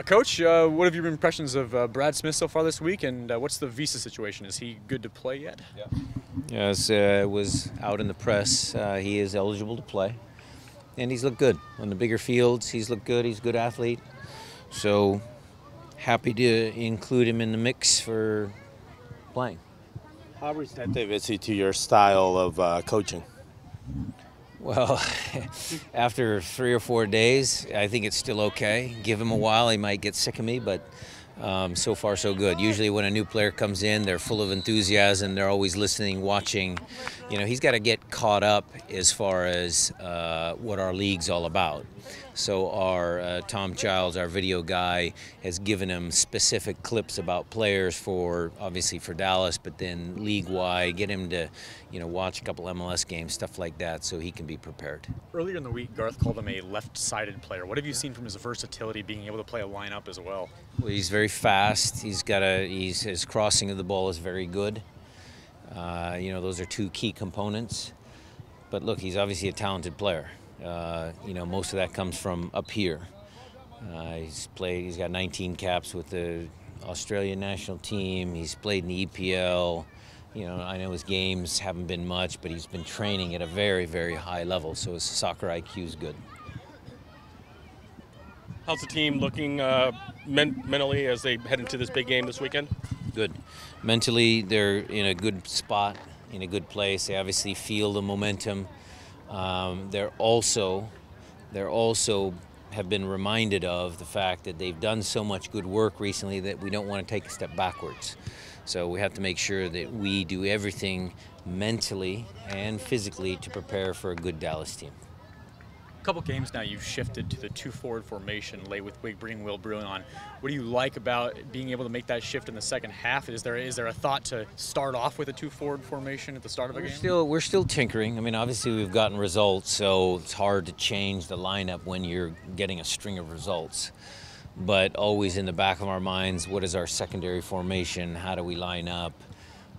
Coach, what have your impressions of Brad Smith so far this week, and what's the visa situation? Is he good to play yet? Yeah. Yes, it was out in the press. He is eligible to play, and he's looked good on the bigger fields. He's looked good. He's a good athlete, so happy to include him in the mix for playing. How receptive is he to your style of coaching? Well, after 3 or 4 days, I think it's still okay. Give him a while, he might get sick of me, but so far so good. Usually when a new player comes in, they're full of enthusiasm, they're always listening, watching. You know, he's got to get caught up as far as what our league's all about. So our Tom Childs, our video guy, has given him specific clips about players obviously for Dallas, but then league-wide, get him to, watch a couple MLS games, stuff like that, so he can be prepared. Earlier in the week, Garth called him a left-sided player. What have you seen from his versatility, being able to play a lineup as well? Well, he's very fast. His crossing of the ball is very good. Those are two key components. But look, he's obviously a talented player. Most of that comes from up here. He's got 19 caps with the Australian national team. He's played in the EPL. I know his games haven't been much, but he's been training at a very, very high level, so his soccer IQ is good. How's the team looking mentally as they head into this big game this weekend? Good. Mentally, they're in a good spot, in a good place. They obviously feel the momentum. They're also have been reminded of the fact that they've done so much good work recently that we don't want to take a step backwards. So we have to make sure that we do everything mentally and physically to prepare for a good Dallas team. A couple games now you've shifted to the 2-forward formation late with Wigbury and Will Bruin on. What do you like about being able to make that shift in the second half? Is there a thought to start off with a 2-forward formation at the start of a game? We're still tinkering. I mean, obviously we've gotten results, so it's hard to change the lineup when you're getting a string of results. But always in the back of our minds, what is our secondary formation? How do we line up?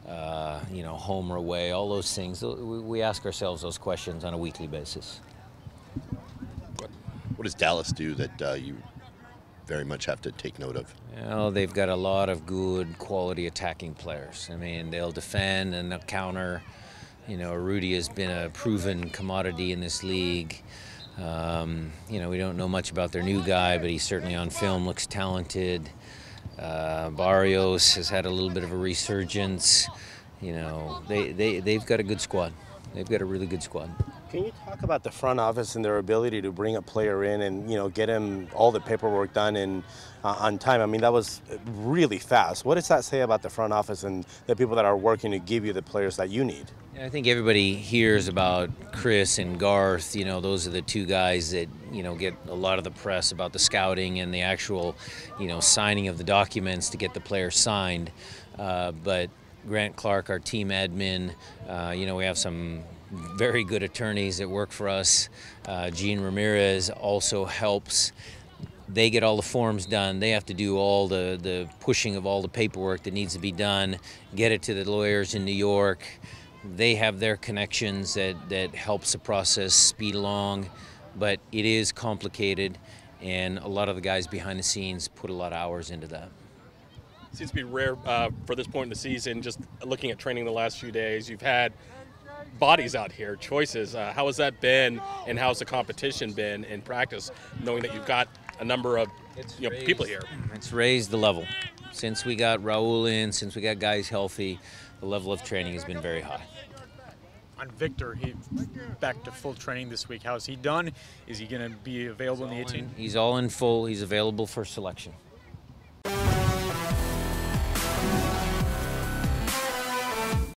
Home or away, all those things. We ask ourselves those questions on a weekly basis. What does Dallas do that you very much have to take note of? Well, they've got a lot of good quality attacking players. I mean, they'll defend and they'll counter. Rudy has been a proven commodity in this league. We don't know much about their new guy, but he certainly on film looks talented. Barrios has had a little bit of a resurgence. They've got a good squad. They've got a really good squad. Can you talk about the front office and their ability to bring a player in and get him all the paperwork done on time? I mean, that was really fast. What does that say about the front office and the people that are working to give you the players that you need? I think everybody hears about Chris and Garth. Those are the two guys that get a lot of the press about the scouting and the actual signing of the documents to get the player signed. But Grant Clark, our team admin, we have some very good attorneys that work for us. Gene Ramirez also helps. They get all the forms done. They have to do all the pushing of all the paperwork that needs to be done, get it to the lawyers in New York. They have their connections that helps the process speed along, but it is complicated, and a lot of the guys behind the scenes put a lot of hours into that. Seems to be rare for this point in the season. Just looking at training the last few days, you've had bodies out here, choices. How has that been, and how's the competition been in practice, knowing that you've got a number of people here? It's raised the level. Since we got Raul in, since we got guys healthy, the level of training has been very high. On Victor, he's back to full training this week. How's he done? Is he going to be available in the 18? He's all in full. He's available for selection.